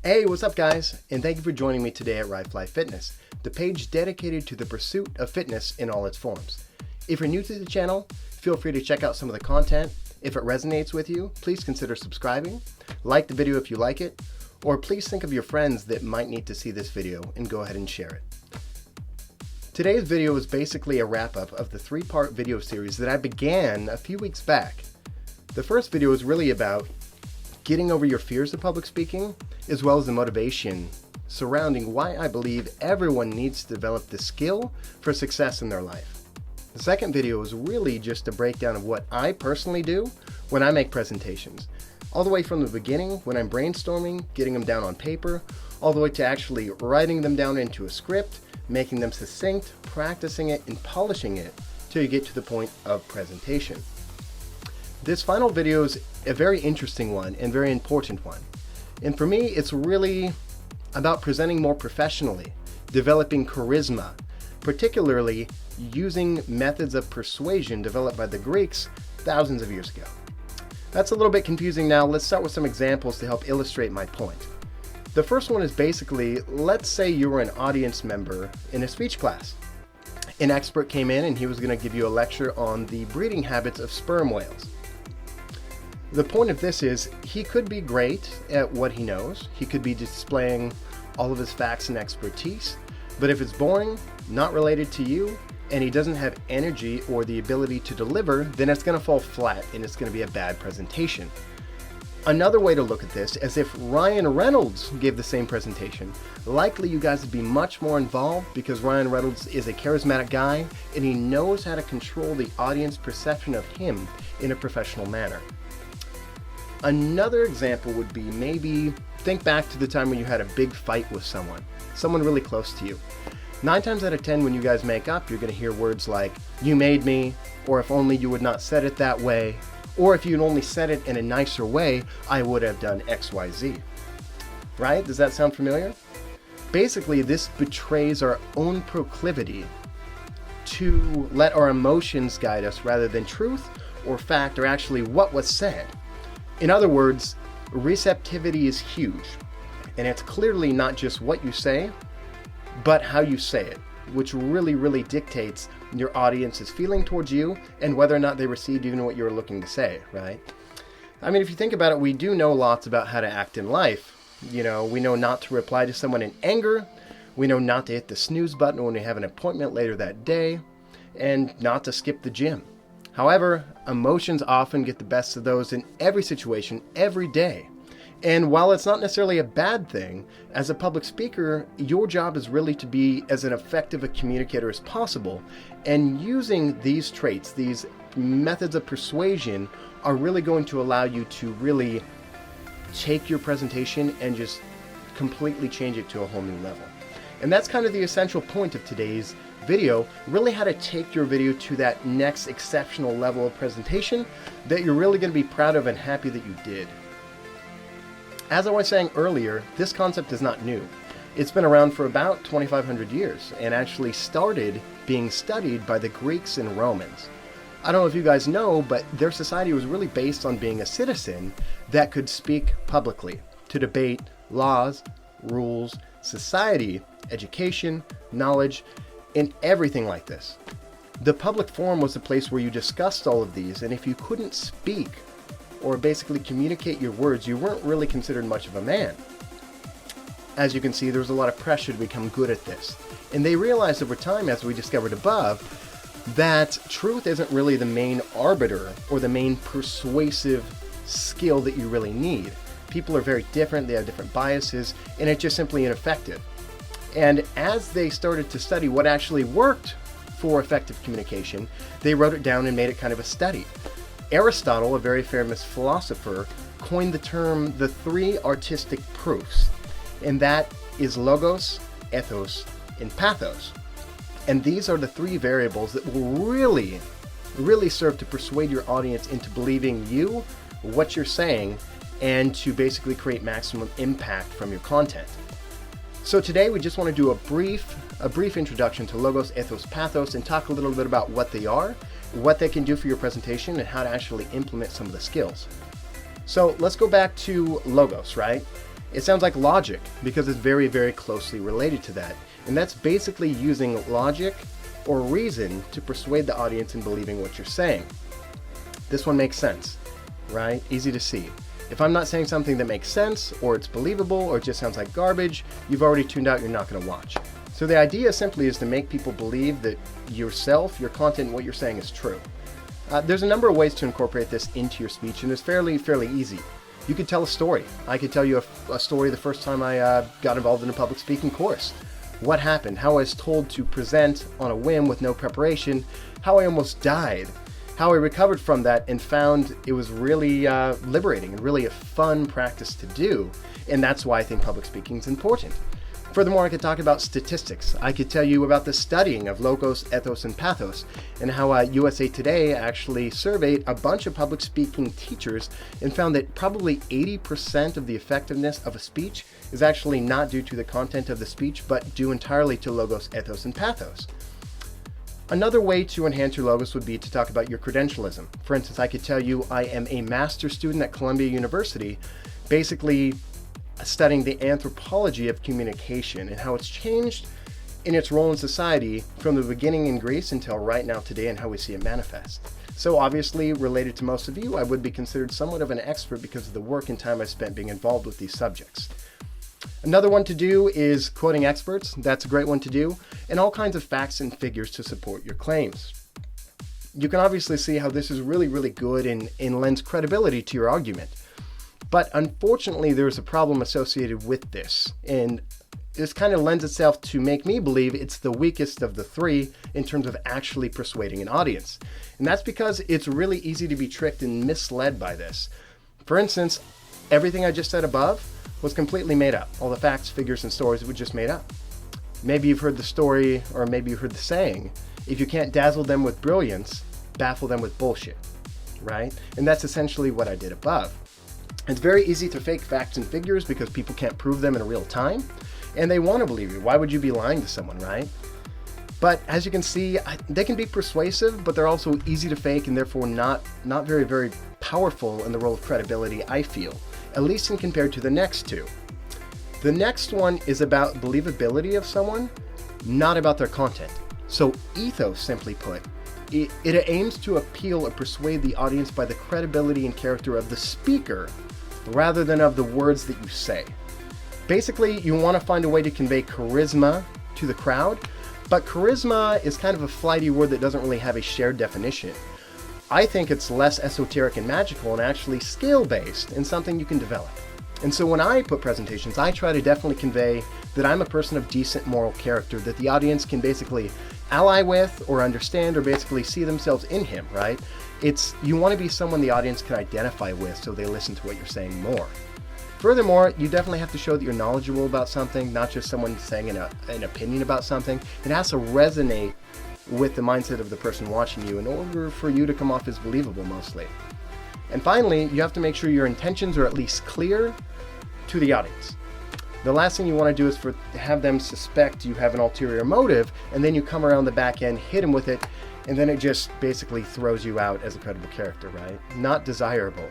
Hey, what's up guys? And thank you for joining me today at Fly Fitness, the page dedicated to the pursuit of fitness in all its forms. If you're new to the channel, feel free to check out some of the content. If it resonates with you, please consider subscribing, like the video if you like it, or please think of your friends that might need to see this video and go ahead and share it. Today's video is basically a wrap-up of the three-part video series that I began a few weeks back. The first video is really about getting over your fears of public speaking, as well as the motivation surrounding why I believe everyone needs to develop the skill for success in their life. The second video is really just a breakdown of what I personally do when I make presentations, all the way from the beginning when I'm brainstorming, getting them down on paper, all the way to actually writing them down into a script, making them succinct, practicing it, and polishing it till you get to the point of presentation. This final video is a very interesting one and very important one. And for me, it's really about presenting more professionally, developing charisma, particularly using methods of persuasion developed by the Greeks thousands of years ago. That's a little bit confusing now. Let's start with some examples to help illustrate my point. The first one is basically, let's say you were an audience member in a speech class. An expert came in and he was going to give you a lecture on the breeding habits of sperm whales. The point of this is he could be great at what he knows. He could be displaying all of his facts and expertise, but if it's boring, not related to you, and he doesn't have energy or the ability to deliver, then it's going to fall flat and it's going to be a bad presentation. Another way to look at this is if Ryan Reynolds gave the same presentation, likely you guys would be much more involved because Ryan Reynolds is a charismatic guy and he knows how to control the audience perception of him in a professional manner. Another example would be maybe think back to the time when you had a big fight with someone really close to you. 9 times out of 10 when you guys make up, you're going to hear words like, "You made me," or "If only you would not said it that way," or "If you'd only said it in a nicer way, I would have done XYZ. Right? Does that sound familiar? Basically, this betrays our own proclivity to let our emotions guide us rather than truth or fact or actually what was said. In other words, receptivity is huge, and it's clearly not just what you say, but how you say it, which really dictates your audience's feeling towards you and whether or not they received even what you were looking to say, right? I mean, if you think about it, we do know lots about how to act in life. You know, we know not to reply to someone in anger, we know not to hit the snooze button when we have an appointment later that day, and not to skip the gym. However, emotions often get the best of those in every situation, every day. And while it's not necessarily a bad thing, as a public speaker, your job is really to be as an effective a communicator as possible. And using these traits, these methods of persuasion, are really going to allow you to really take your presentation and just completely change it to a whole new level. And that's kind of the essential point of today's video, really how to take your video to that next exceptional level of presentation that you're really going to be proud of and happy that you did. As I was saying earlier, this concept is not new. It's been around for about 2,500 years and actually started being studied by the Greeks and Romans. I don't know if you guys know, but their society was really based on being a citizen that could speak publicly to debate laws, rules, society, education, knowledge, and everything like this. The public forum was the place where you discussed all of these, and if you couldn't speak or basically communicate your words, you weren't really considered much of a man. As you can see, there was a lot of pressure to become good at this. And they realized over time, as we discovered above, that truth isn't really the main arbiter or the main persuasive skill that you really need. People are very different, they have different biases, and it's just simply ineffective. And as they started to study what actually worked for effective communication, they wrote it down and made it kind of a study. Aristotle, a very famous philosopher, coined the term the 3 artistic proofs, and that is logos, ethos, and pathos. And these are the 3 variables that will really serve to persuade your audience into believing you, what you're saying, and to basically create maximum impact from your content. So today we just want to do a brief introduction to logos, ethos, pathos, and talk a little bit about what they are, what they can do for your presentation, and how to actually implement some of the skills. So let's go back to logos, right? It sounds like logic because it's very, very closely related to that. And that's basically using logic or reason to persuade the audience in believing what you're saying. This one makes sense, right? Easy to see. If I'm not saying something that makes sense, or it's believable, or it just sounds like garbage, you've already tuned out, you're not going to watch. So the idea simply is to make people believe that yourself, your content, and what you're saying is true. There's a number of ways to incorporate this into your speech, and it's fairly easy. You could tell a story. I could tell you a story the first time I got involved in a public speaking course. What happened, how I was told to present on a whim with no preparation, how I almost died, how I recovered from that and found it was really liberating and really a fun practice to do. And that's why I think public speaking is important. Furthermore, I could talk about statistics. I could tell you about the studying of Logos, Ethos, and Pathos, and how USA Today actually surveyed a bunch of public speaking teachers and found that probably 80% of the effectiveness of a speech is actually not due to the content of the speech, but due entirely to Logos, Ethos, and Pathos. Another way to enhance your logos would be to talk about your credentialism. For instance, I could tell you I am a master's student at Columbia University, basically studying the anthropology of communication and how it's changed in its role in society from the beginning in Greece until right now today and how we see it manifest. So obviously, related to most of you, I would be considered somewhat of an expert because of the work and time I spent being involved with these subjects. Another one to do is quoting experts. That's a great one to do, and all kinds of facts and figures to support your claims. You can obviously see how this is really good and lends credibility to your argument. But unfortunately, there's a problem associated with this, and this kind of lends itself to make me believe it's the weakest of the three in terms of actually persuading an audience. And that's because it's really easy to be tricked and misled by this. For instance, everything I just said above was completely made up. All the facts, figures, and stories were just made up. Maybe you've heard the story, or maybe you heard the saying, if you can't dazzle them with brilliance, baffle them with bullshit, right? And that's essentially what I did above. It's very easy to fake facts and figures because people can't prove them in real time, and they want to believe you. Why would you be lying to someone, right? But as you can see, they can be persuasive, but they're also easy to fake and therefore not very powerful in the role of credibility, I feel, at least in compared to the next two. The next one is about believability of someone, not about their content. So ethos, simply put, it aims to appeal or persuade the audience by the credibility and character of the speaker rather than of the words that you say. Basically, you want to find a way to convey charisma to the crowd, but charisma is kind of a flighty word that doesn't really have a shared definition. I think it's less esoteric and magical and actually skill-based and something you can develop. And so when I put presentations, I try to definitely convey that I'm a person of decent moral character that the audience can basically ally with or understand or basically see themselves in him, right? You want to be someone the audience can identify with so they listen to what you're saying more. Furthermore, you definitely have to show that you're knowledgeable about something, not just someone saying an opinion about something. It has to resonate with the mindset of the person watching you in order for you to come off as believable mostly. And finally, you have to make sure your intentions are at least clear to the audience. The last thing you want to do is have them suspect you have an ulterior motive, and then you come around the back end, hit them with it, and then it just basically throws you out as a credible character, right? Not desirable.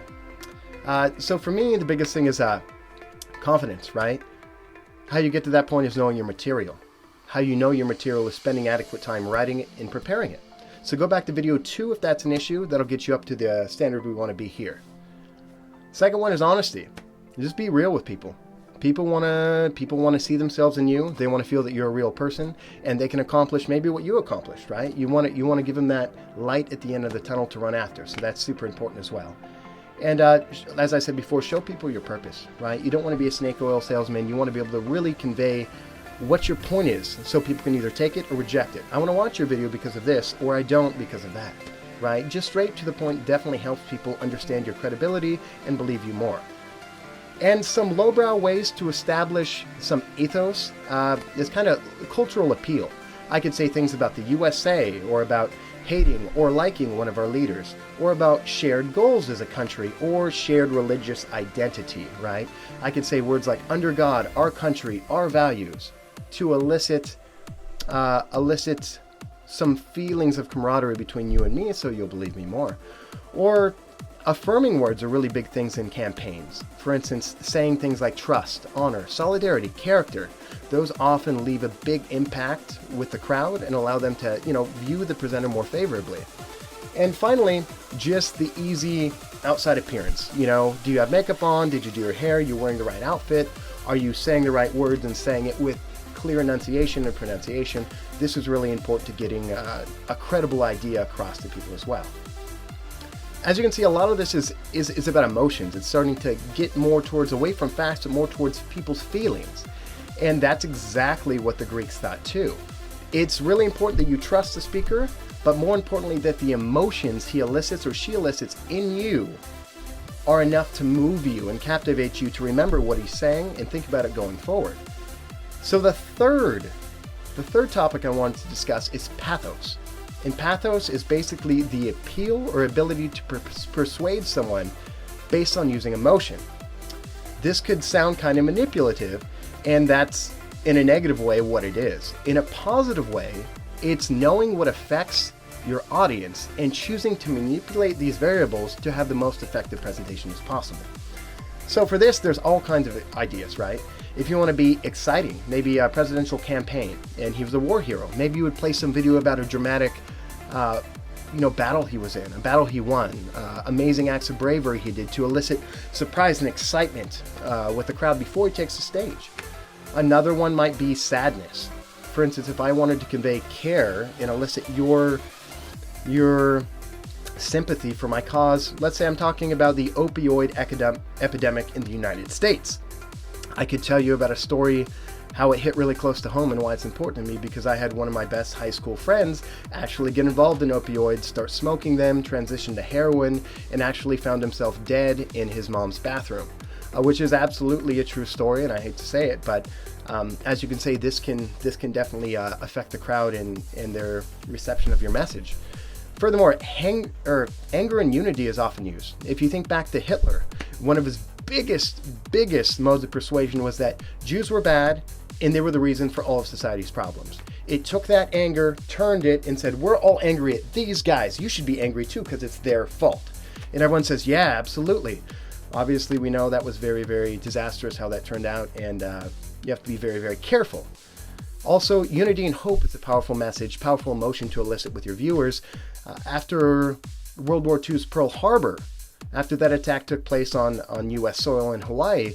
So for me, the biggest thing is confidence, right? How you get to that point is knowing your material. How you know your material is spending adequate time writing it and preparing it. So go back to video 2 if that's an issue. That'll get you up to the standard we want to be here. Second one is honesty. Just be real with people. People want to see themselves in you. They want to feel that you're a real person, and they can accomplish maybe what you accomplished, right? You want to give them that light at the end of the tunnel to run after. So that's super important as well. And as I said before, show people your purpose, right? You don't want to be a snake oil salesman. You want to be able to really convey what your point is so people can either take it or reject it. I want to watch your video because of this, or I don't because of that, right? Just straight to the point definitely helps people understand your credibility and believe you more. And some lowbrow ways to establish some ethos is kind of cultural appeal. I could say things about the USA, or about hating or liking one of our leaders, or about shared goals as a country, or shared religious identity, right? I could say words like under God, our country, our values, to elicit some feelings of camaraderie between you and me so you'll believe me more. Or Affirming words are really big things in campaigns. For instance, saying things like trust, honor, solidarity, character. Those often leave a big impact with the crowd and allow them to, view the presenter more favorably. And finally, just the easy outside appearance. Do you have makeup on? Did you do your hair? You're wearing the right outfit? Are you saying the right words and saying it with clear enunciation and pronunciation? This is really important to getting a credible idea across to people as well. As you can see, a lot of this is about emotions. It's starting to get more towards away from facts and more towards people's feelings. And that's exactly what the Greeks thought too. It's really important that you trust the speaker, but more importantly that the emotions he elicits or she elicits in you are enough to move you and captivate you to remember what he's saying and think about it going forward. So the third topic I wanted to discuss is pathos. And pathos is basically the appeal or ability to persuade someone based on using emotion. This could sound kind of manipulative, and that's in a negative way what it is. In a positive way, it's knowing what affects your audience and choosing to manipulate these variables to have the most effective presentation as possible. So for this, there's all kinds of ideas, right? If you want to be exciting, maybe a presidential campaign, and he was a war hero, maybe you would play some video about a dramatic battle he was in, a battle he won, amazing acts of bravery he did to elicit surprise and excitement with the crowd before he takes the stage. Another one might be sadness. For instance, if I wanted to convey care and elicit your sympathy for my cause, let's say I'm talking about the opioid epidemic in the United States. I could tell you about a story, how it hit really close to home and why it's important to me, because I had one of my best high school friends actually get involved in opioids, start smoking them, transition to heroin, and actually found himself dead in his mom's bathroom, which is absolutely a true story, and I hate to say it, but as you can see, this can definitely affect the crowd and their reception of your message. Furthermore, anger and unity is often used. If you think back to Hitler, one of his biggest modes of persuasion was that Jews were bad and they were the reason for all of society's problems. It took that anger, turned it, and said, we're all angry at these guys. You should be angry too because it's their fault. And everyone says, yeah, absolutely. Obviously, we know that was very, very disastrous how that turned out, and you have to be very, very careful. Also, unity and hope is a powerful message, powerful emotion to elicit with your viewers. After World War II's Pearl Harbor, after that attack took place on U.S. soil in Hawaii,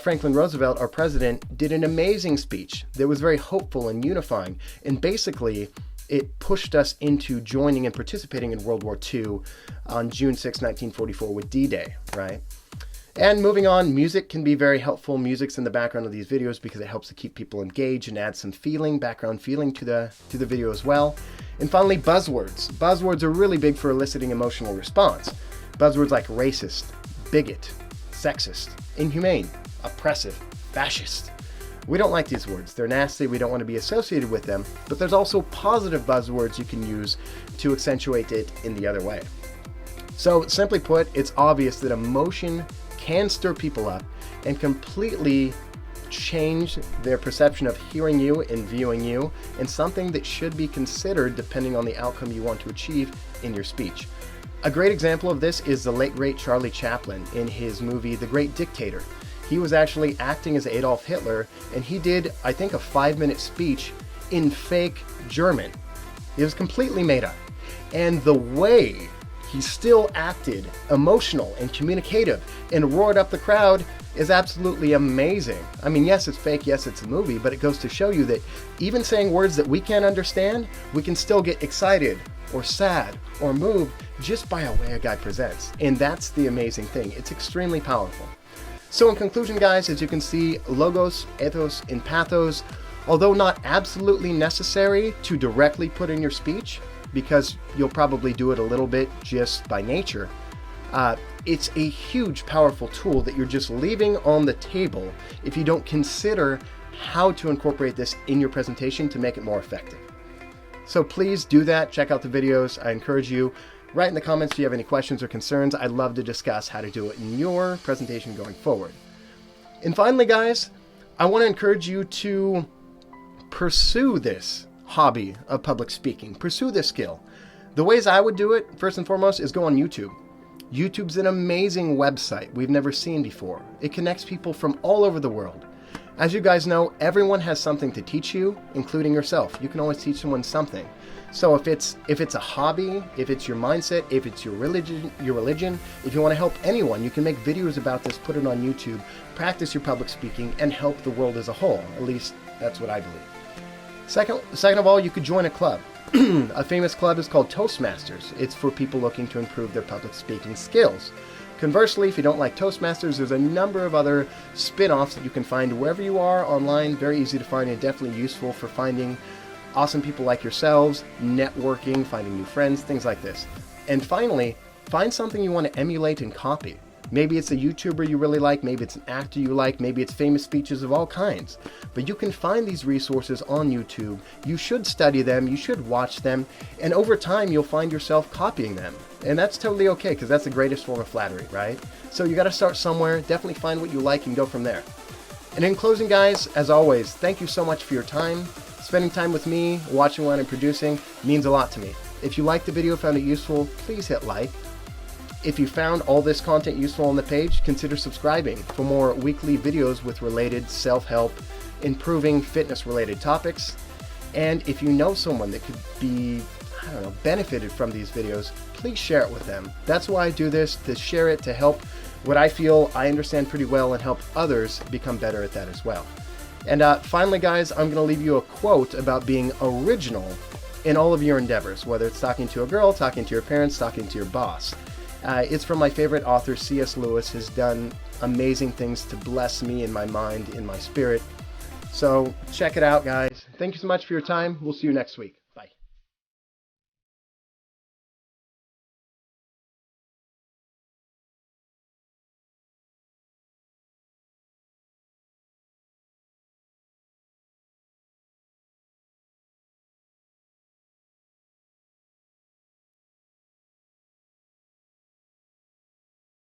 Franklin Roosevelt, our president, did an amazing speech that was very hopeful and unifying. And basically, it pushed us into joining and participating in World War II on June 6, 1944 with D-Day, right? And moving on, music can be very helpful. Music's in the background of these videos because it helps to keep people engaged and add some background feeling to the video as well. And finally, buzzwords. Buzzwords are really big for eliciting emotional response. Buzzwords like racist, bigot, sexist, inhumane, oppressive, fascist. We don't like these words. They're nasty. We don't want to be associated with them. But there's also positive buzzwords you can use to accentuate it in the other way. So simply put, it's obvious that emotion can stir people up and completely change their perception of hearing you and viewing you, and something that should be considered depending on the outcome you want to achieve in your speech. A great example of this is the late great Charlie Chaplin in his movie The Great Dictator. He was actually acting as Adolf Hitler, and he did, I think, a 5-minute speech in fake German. It was completely made up. And the way he still acted emotional and communicative and roared up the crowd is absolutely amazing. I mean, yes, it's fake, yes, it's a movie, but it goes to show you that even saying words that we can't understand, we can still get excited or sad or moved just by a way a guy presents. And that's the amazing thing. It's extremely powerful. So in conclusion, guys, as you can see, logos, ethos, and pathos, although not absolutely necessary to directly put in your speech, because you'll probably do it a little bit just by nature, it's a huge, powerful tool that you're just leaving on the table if you don't consider how to incorporate this in your presentation to make it more effective. So please do that. Check out the videos. I encourage you, write in the comments if you have any questions or concerns. I'd love to discuss how to do it in your presentation going forward. And finally, guys, I want to encourage you to pursue this hobby of public speaking. Pursue this skill. The ways I would do it, first and foremost, is go on YouTube. YouTube's an amazing website we've never seen before. It connects people from all over the world. As you guys know, everyone has something to teach you, including yourself. You can always teach someone something. So if it's a hobby, if it's your mindset, if it's your religion, if you want to help anyone, you can make videos about this, put it on YouTube, practice your public speaking, and help the world as a whole. At least that's what I believe. Second of all, you could join a club. A famous club is called Toastmasters. It's for people looking to improve their public speaking skills. Conversely, if you don't like Toastmasters, there's a number of other spin-offs that you can find wherever you are online. Very easy to find and definitely useful for finding awesome people like yourselves, networking, finding new friends, things like this. And finally, find something you want to emulate and copy. Maybe it's a YouTuber you really like, maybe it's an actor you like, maybe it's famous speeches of all kinds. But you can find these resources on YouTube. You should study them, you should watch them, and over time you'll find yourself copying them. And that's totally okay, because that's the greatest form of flattery, right? So you got to start somewhere, definitely find what you like and go from there. And in closing, guys, as always, thank you so much for your time. Spending time with me, watching what I'm producing, means a lot to me. If you liked the video, found it useful, please hit like. If you found all this content useful on the page, consider subscribing for more weekly videos with related self-help, improving fitness-related topics. And if you know someone that could be, benefited from these videos, please share it with them. That's why I do this, to share it, to help what I feel I understand pretty well and help others become better at that as well. And finally, guys, I'm going to leave you a quote about being original in all of your endeavors, whether it's talking to a girl, talking to your parents, talking to your boss. It's from my favorite author, C.S. Lewis, has done amazing things to bless me in my mind, in my spirit. So check it out, guys. Thank you so much for your time. We'll see you next week.